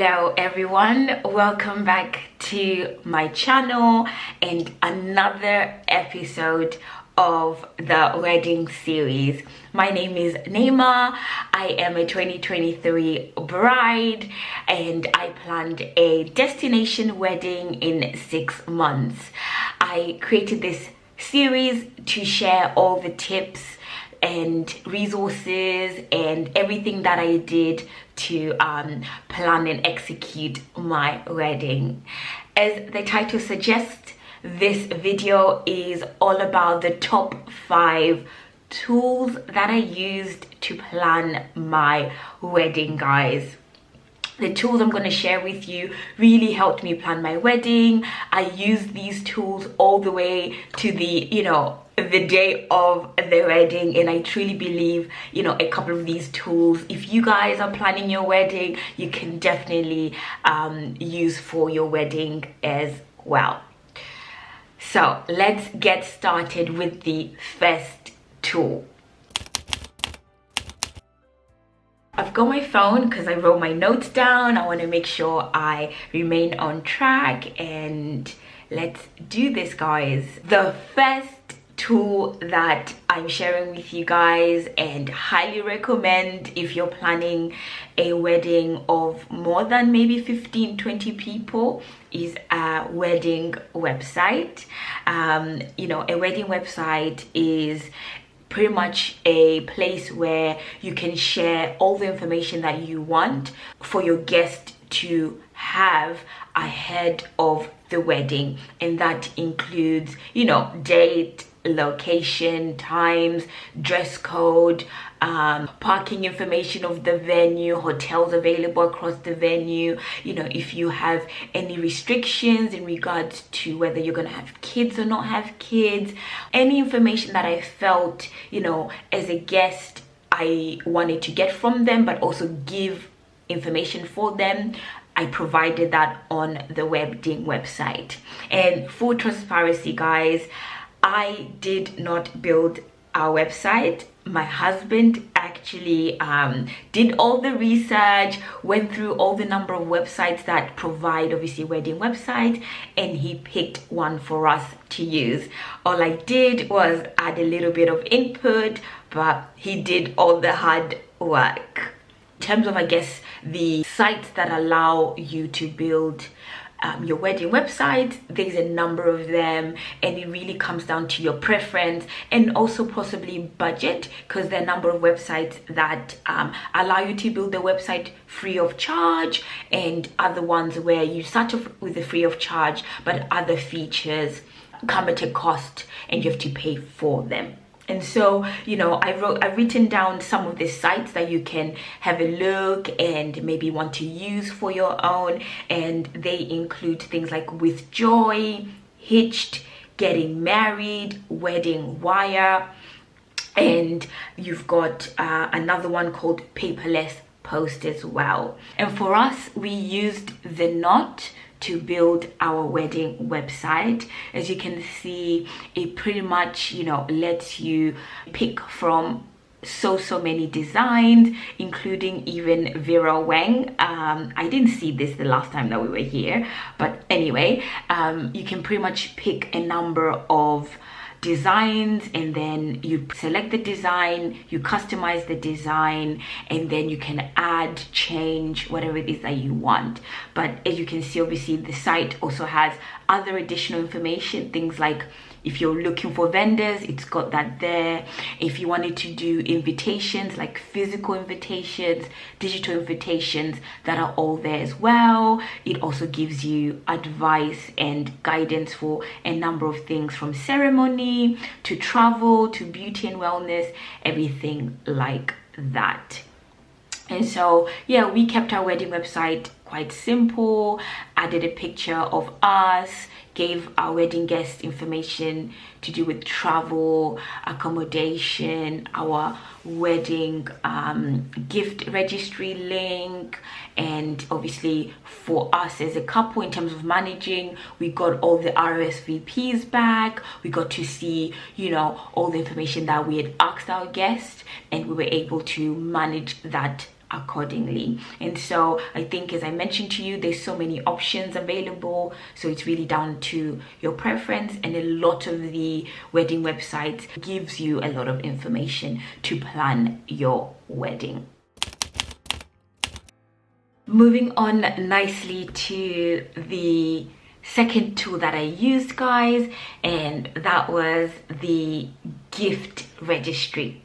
Hello everyone, welcome back to my channel and another episode of the wedding series. My name is Neema. I am a 2023 bride and I planned a destination wedding in 6 months. I created this series to share all the tips and resources and everything that I did to plan and execute my wedding. As the title suggests, this video is all about the top 5 tools that I used to plan my wedding, guys. The tools I'm going to share with you really helped me plan my wedding. I used these tools all the way to the day of the wedding, and I truly believe a couple of these tools, if you guys are planning your wedding, you can definitely use for your wedding as well. So let's get started with the first tool. I've got my phone because I wrote my notes down. I want to make sure I remain on track, and let's do this, guys. The first tool that I'm sharing with you guys and highly recommend if you're planning a wedding of more than maybe 15-20 people is a wedding website. A wedding website is pretty much a place where you can share all the information that you want for your guest to have ahead of the wedding, and that includes date, location, times, dress code, parking information of the venue, hotels available across the venue, if you have any restrictions in regards to whether you're going to have kids or not have kids, any information that I felt as a guest I wanted to get from them but also give information for them, I provided that on the wedding website. And full transparency, guys, I did not build our website. My husband actually did all the research, went through all the number of websites that provide obviously wedding websites, and he picked one for us to use. All I did was add a little bit of input, but he did all the hard work. In terms of, I guess, the sites that allow you to build your wedding website, there's a number of them, and it really comes down to your preference and also possibly budget, because there are a number of websites that allow you to build the website free of charge, and other ones where you start off with the free of charge but other features come at a cost and you have to pay for them. And so I've written down some of the sites that you can have a look and maybe want to use for your own, and they include things like WithJoy, Hitched, Getting Married, Wedding Wire, and you've got another one called Paperless Post as well. And for us, we used The Knot to build our wedding website. As you can see, it pretty much lets you pick from so many designs, including even Vera Wang. I didn't see this the last time that we were here, but anyway, you can pretty much pick a number of designs, and then you select the design, you customize the design, and then you can add, change whatever it is that you want. But as you can see, obviously the site also has other additional information, things like if you're looking for vendors, it's got that there. If you wanted to do invitations, like physical invitations, digital invitations, that are all there as well. It also gives you advice and guidance for a number of things, from ceremony to travel to beauty and wellness, everything like that. And so yeah, we kept our wedding website quite simple, added a picture of us, gave our wedding guests information to do with travel, accommodation, our wedding gift registry link, and obviously for us as a couple, in terms of managing, we got all the RSVPs back. We got to see all the information that we had asked our guests, and we were able to manage that accordingly. And so I think, as I mentioned to you, there's so many options available, so it's really down to your preference. And a lot of the wedding websites gives you a lot of information to plan your wedding. Moving on nicely to the second tool that I used, guys, and that was the gift registry.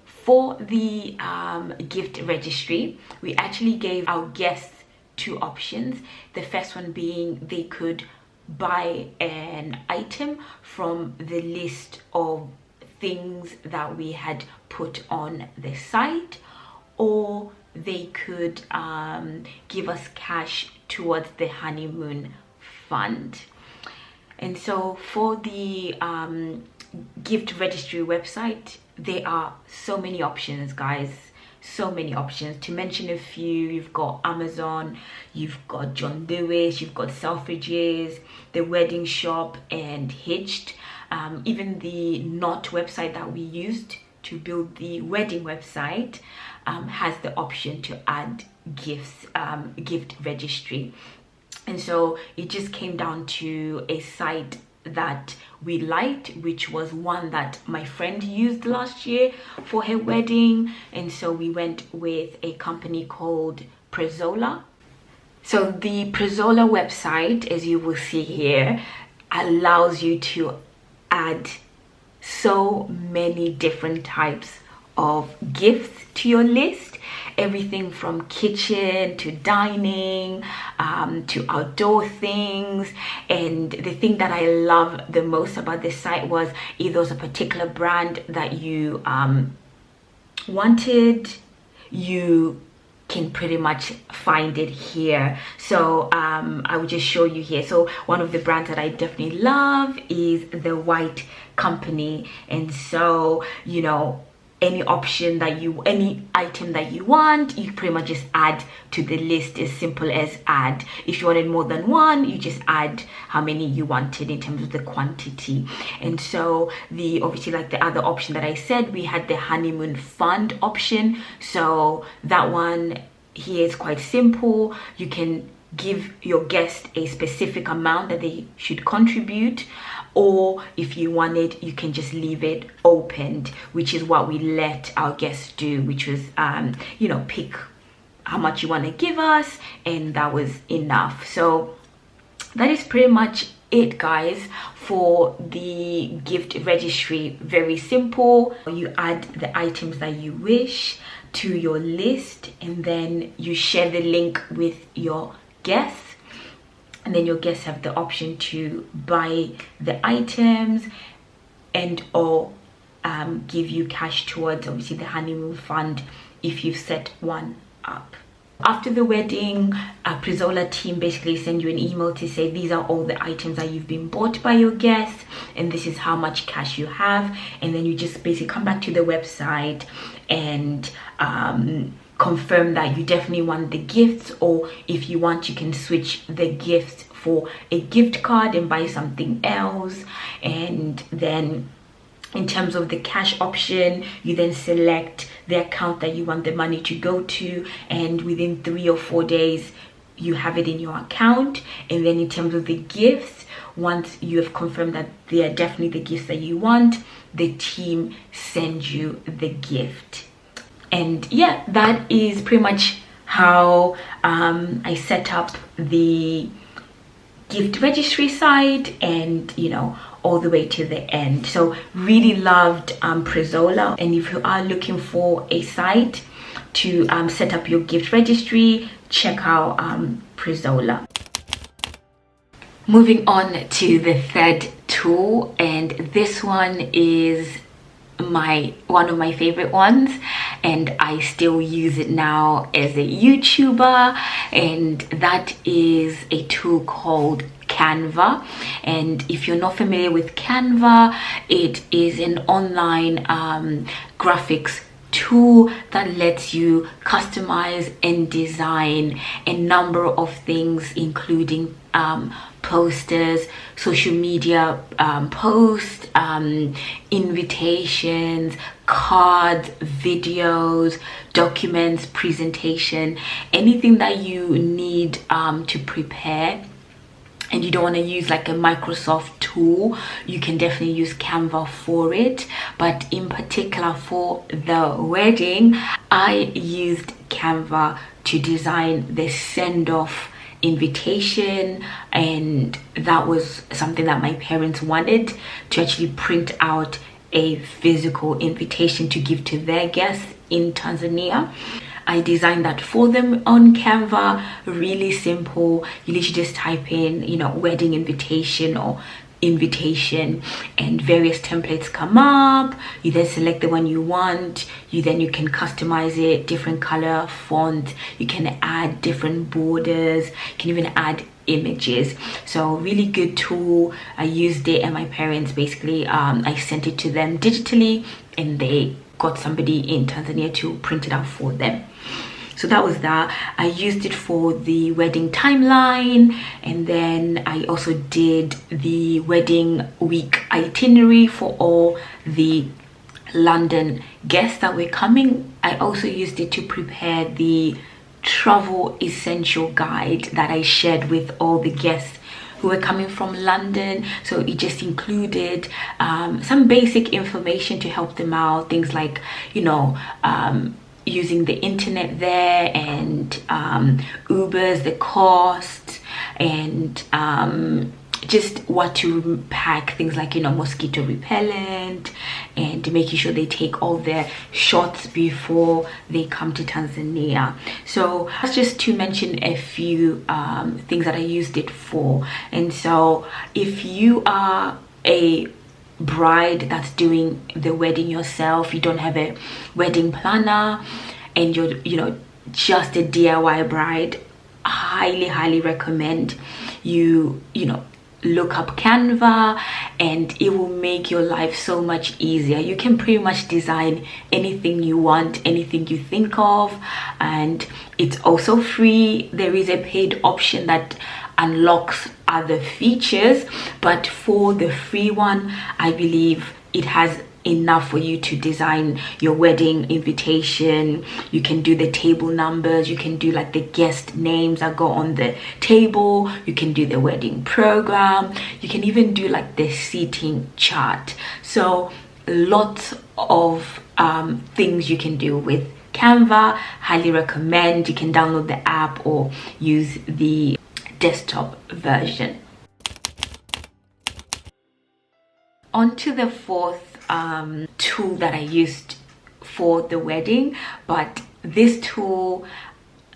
For the gift registry, we actually gave our guests two options. The first one being they could buy an item from the list of things that we had put on the site, or they could give us cash towards the honeymoon fund. And so for the gift registry website, there are so many options, guys, so many options. To mention a few, you've got Amazon, you've got John Lewis, you've got Selfridges, the Wedding Shop, and Hitched. Even the Knot website that we used to build the wedding website has the option to add gifts, gift registry. And so it just came down to a site that we liked, which was one that my friend used last year for her wedding. And so we went with a company called Prezola. So the Prezola website, as you will see here, allows you to add so many different types of gifts to your list. Everything from kitchen to dining, to outdoor things. And the thing that I love the most about this site was if there was a particular brand that you wanted, you can pretty much find it here. So I will just show you here. So one of the brands that I definitely love is the White Company. And so, you know, any item that you want, you pretty much just add to the list, as simple as add. If you wanted more than one, you just add how many you wanted in terms of the quantity. And so obviously, like the other option that I said, we had the honeymoon fund option. So that one here is quite simple. You can give your guest a specific amount that they should contribute, or if you wanted, you can just leave it opened, which is what we let our guests do, which was you know, pick how much you want to give us, and that was enough. So that is pretty much it, guys, for the gift registry. Very simple. You add the items that you wish to your list, and then you share the link with your guests, and then your guests have the option to buy the items and or give you cash towards, obviously, the honeymoon fund if you've set one up. After the wedding, Prezola team basically send you an email to say these are all the items that you've been bought by your guests, and this is how much cash you have. And then you just basically come back to the website and confirm that you definitely want the gifts, or if you want, you can switch the gifts for a gift card and buy something else. And then in terms of the cash option, you then select the account that you want the money to go to, and within 3 or 4 days you have it in your account. And then in terms of the gifts, once you have confirmed that they are definitely the gifts that you want, the team sends you the gift. And yeah, that is pretty much how I set up the gift registry site, and you know, all the way to the end. So really loved Prezola. And if you are looking for a site to set up your gift registry, check out Prezola. Moving on to the third tool, and this one is one of my favorite ones, and I still use it now as a YouTuber, and that is a tool called Canva. And if you're not familiar with Canva, it is an online graphics tool that lets you customize and design a number of things, including posters, social media posts, invitations, cards, videos, documents, presentation, anything that you need to prepare, and you don't want to use like a Microsoft tool, you can definitely use Canva for it. But in particular for the wedding, I used Canva to design the send-off invitation, and that was something that my parents wanted, to actually print out a physical invitation to give to their guests in Tanzania. I designed that for them on Canva. Really simple. You literally just type in, you know, wedding invitation or invitation, and various templates come up. You then select the one you want. You can customize it, different color, font. You can add different borders. You can even add images. So really good tool. I used it, and my parents basically I sent it to them digitally, and they got somebody in Tanzania to print it out for them. So that was that. I used it for the wedding timeline, and then I also did the wedding week itinerary for all the London guests that were coming. I also used it to prepare the travel essential guide that I shared with all the guests who were coming from London. So it just included some basic information to help them out, things like, you know, using the internet there, and Ubers, the cost, and just what to pack, things like, you know, mosquito repellent, and making sure they take all their shots before they come to Tanzania. So that's just to mention a few things that I used it for. And so if you are a bride that's doing the wedding yourself, you don't have a wedding planner, and you're, you know, just a DIY bride, highly recommend you know, look up Canva, and it will make your life so much easier. You can pretty much design anything you want, anything you think of, and it's also free. There is a paid option that unlocks other features, but for the free one, I believe it has enough for you to design your wedding invitation. You can do the table numbers, you can do like the guest names that go on the table, you can do the wedding program, you can even do like the seating chart. So lots of things you can do with Canva. Highly recommend. You can download the app or use the desktop version. On to the fourth tool that I used for the wedding, but this tool,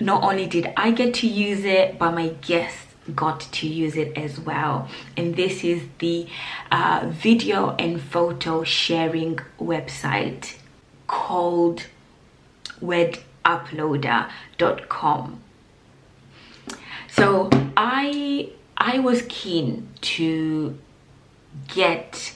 not only did I get to use it, but my guests got to use it as well. And this is the video and photo sharing website called weduploader.com. So I was keen to get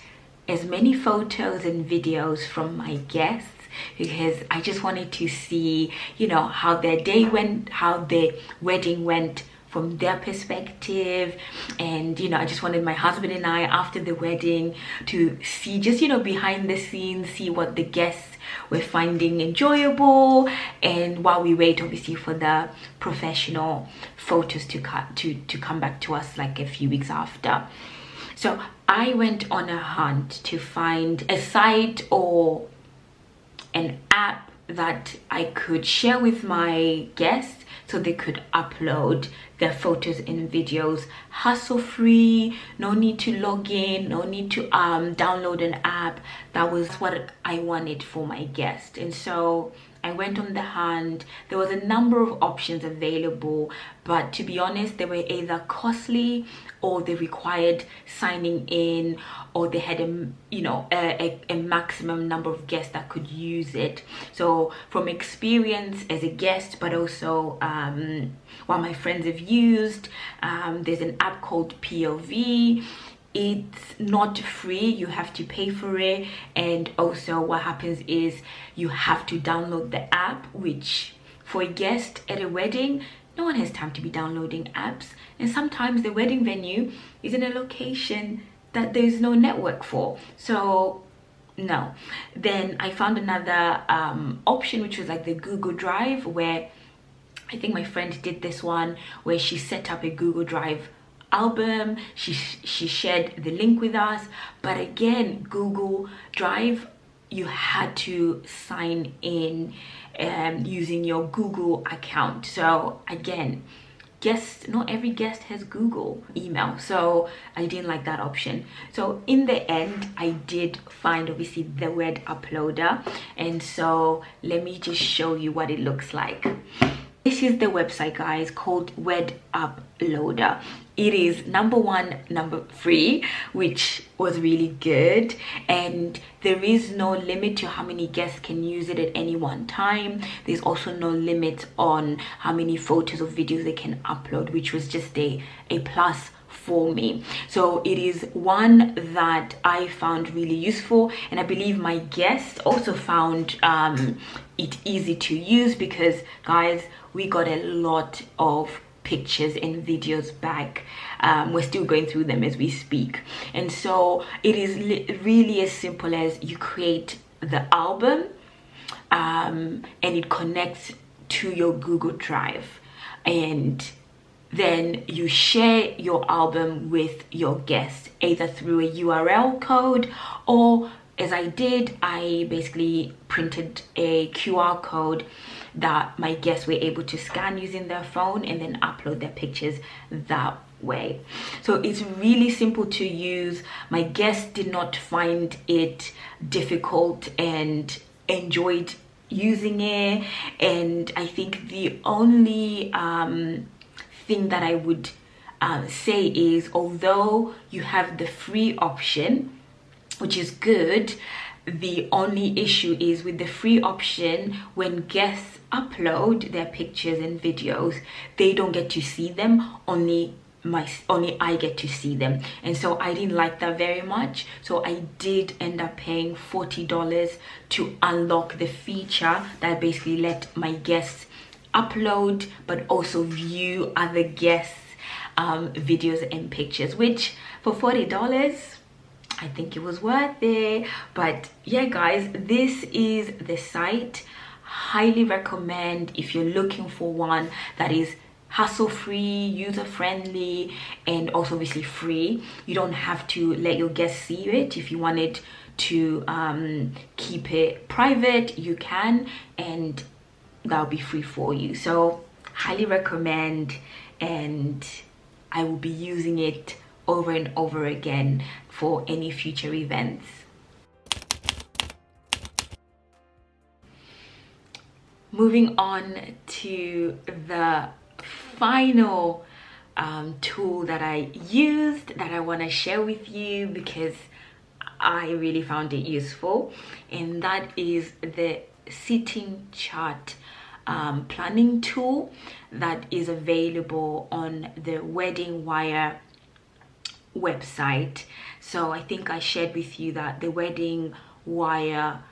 as many photos and videos from my guests, because I just wanted to see, you know, how their day went, how their wedding went from their perspective. And, you know, I just wanted my husband and I, after the wedding, to see just, you know, behind the scenes, see what the guests were finding enjoyable, and while we wait obviously for the professional photos to come back to us like a few weeks after. So I went on a hunt to find a site or an app that I could share with my guests so they could upload their photos and videos hassle-free. No need to log in, no need to download an app. That was what I wanted for my guests. And so I went on the hunt. There was a number of options available, but to be honest, they were either costly, or they required signing in, or they had a maximum number of guests that could use it. So from experience as a guest, but also what my friends have used, there's an app called POV. It's not free, you have to pay for it. And also what happens is you have to download the app, which for a guest at a wedding no one has time to be downloading apps, and sometimes the wedding venue is in a location that there's no network for. So no. Then I found another option, which was like the Google Drive, where I think my friend did this one where she set up a Google Drive album. She shared the link with us, but again, Google Drive, you had to sign in using your Google account. So again, not every guest has Google email, so I didn't like that option. So in the end, I did find obviously the Wed Uploader, and so let me just show you what it looks like. This is the website, guys, called Wed Uploader. It is number free, which was really good, and there is no limit to how many guests can use it at any one time. There's also no limit on how many photos or videos they can upload, which was just a plus for me. So it is one that I found really useful, and I believe my guests also found it easy to use, because guys, we got a lot of pictures and videos back. We're still going through them as we speak, and so it is really as simple as you create the album and it connects to your Google Drive, and then you share your album with your guests either through a URL code, or as I did, I basically printed a QR code that my guests were able to scan using their phone and then upload their pictures that way. So it's really simple to use. My guests did not find it difficult and enjoyed using it. And I think the only thing that I would say is, although you have the free option, which is good, the only issue is with the free option, when guests upload their pictures and videos, they don't get to see them, only I get to see them. And so I didn't like that very much, so I did end up paying $40 to unlock the feature that basically let my guests upload but also view other guests videos and pictures, which for $40 I think it was worth it. But yeah, guys, this is the site. Highly recommend if you're looking for one that is hassle-free, user-friendly, and also obviously free. You don't have to let your guests see it. If you wanted to keep it private, you can, and that'll be free for you. So highly recommend, and I will be using it over and over again for any future events. Moving on to the final tool that I used, that I want to share with you because I really found it useful, and that is the seating chart planning tool that is available on the Wedding Wire website. So I think I shared with you that the Wedding Wire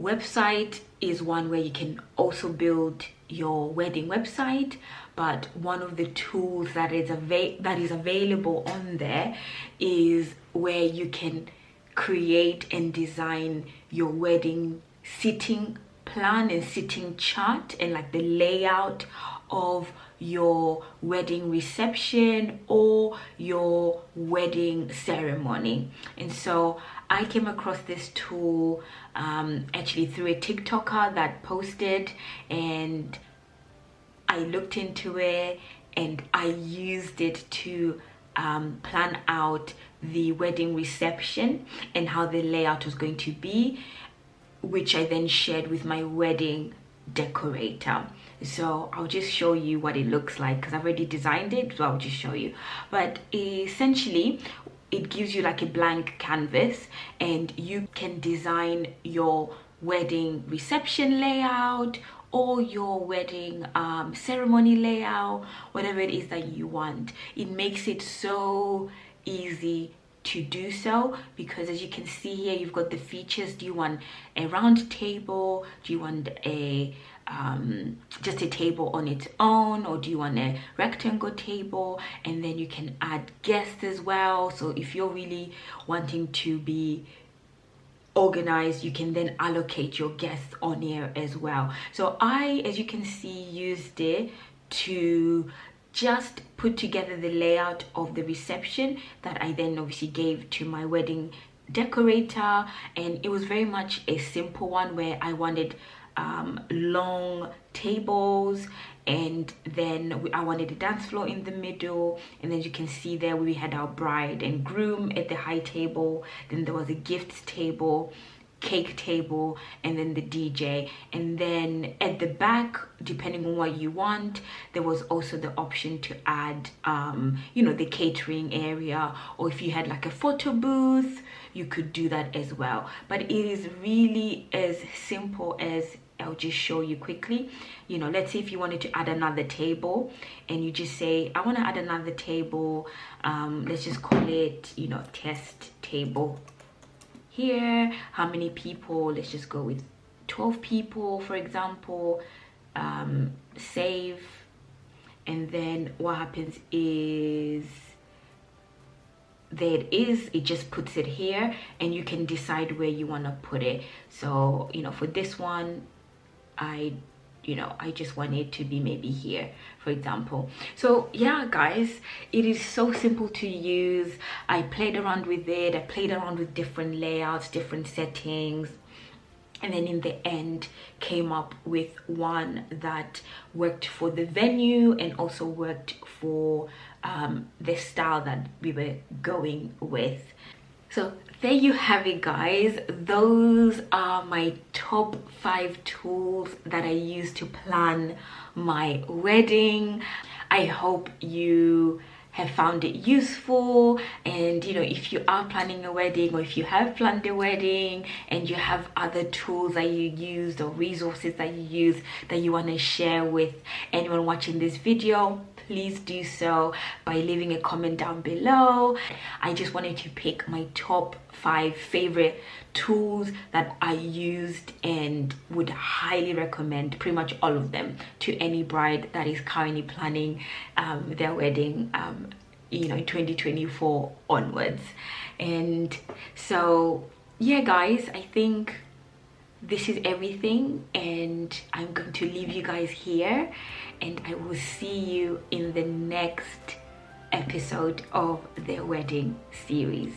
website is one where you can also build your wedding website, but one of the tools that is available on there is where you can create and design your wedding seating plan and seating chart, and like the layout of your wedding reception or your wedding ceremony. And so I came across this tool actually through a TikToker that posted, and I looked into it and I used it to plan out the wedding reception and how the layout was going to be, which I then shared with my wedding decorator. So I'll just show you what it looks like because I've already designed it, so I'll just show you. But essentially it gives you like a blank canvas, and you can design your wedding reception layout or your wedding ceremony layout, whatever it is that you want. It makes it so easy to do so, because as you can see here, you've got the features. Do you want a round table? Do you want a just a table on its own, or do you want a rectangle table? And then you can add guests as well. So if you're really wanting to be organized, you can then allocate your guests on here as well. So I, as you can see, used it to just put together the layout of the reception that I then obviously gave to my wedding decorator. And it was very much a simple one where I wanted long tables, and then I wanted a dance floor in the middle, and then you can see there we had our bride and groom at the high table, then there was a gifts table, cake table, and then the DJ. And then at the back, depending on what you want, there was also the option to add you know, the catering area, or if you had like a photo booth, you could do that as well. But it is really as simple as, I'll just show you quickly. You know, let's say if you wanted to add another table, and you just say, I want to add another table, let's just call it, you know, test table. Here, how many people? Let's just go with 12 people, for example. Save, and then what happens is, there it is, it just puts it here, and you can decide where you want to put it. So, you know, for this one, I just want it to be maybe here, for example. So yeah, guys, it is so simple to use. I played around with it. I played around with different layouts, different settings, and then in the end came up with one that worked for the venue and also worked for the style that we were going with. So there you have it, guys. Those are my top 5 tools that I use to plan my wedding. I hope you have found it useful, and you know, if you are planning a wedding, or if you have planned a wedding and you have other tools that you used or resources that you use that you want to share with anyone watching this video, please do so by leaving a comment down below. I just wanted to pick my top 5 favorite tools that I used and would highly recommend pretty much all of them to any bride that is currently planning their wedding, you know, 2024 onwards. And so yeah, guys, I think this is everything, and I'm going to leave you guys here, and I will see you in the next episode of the wedding series.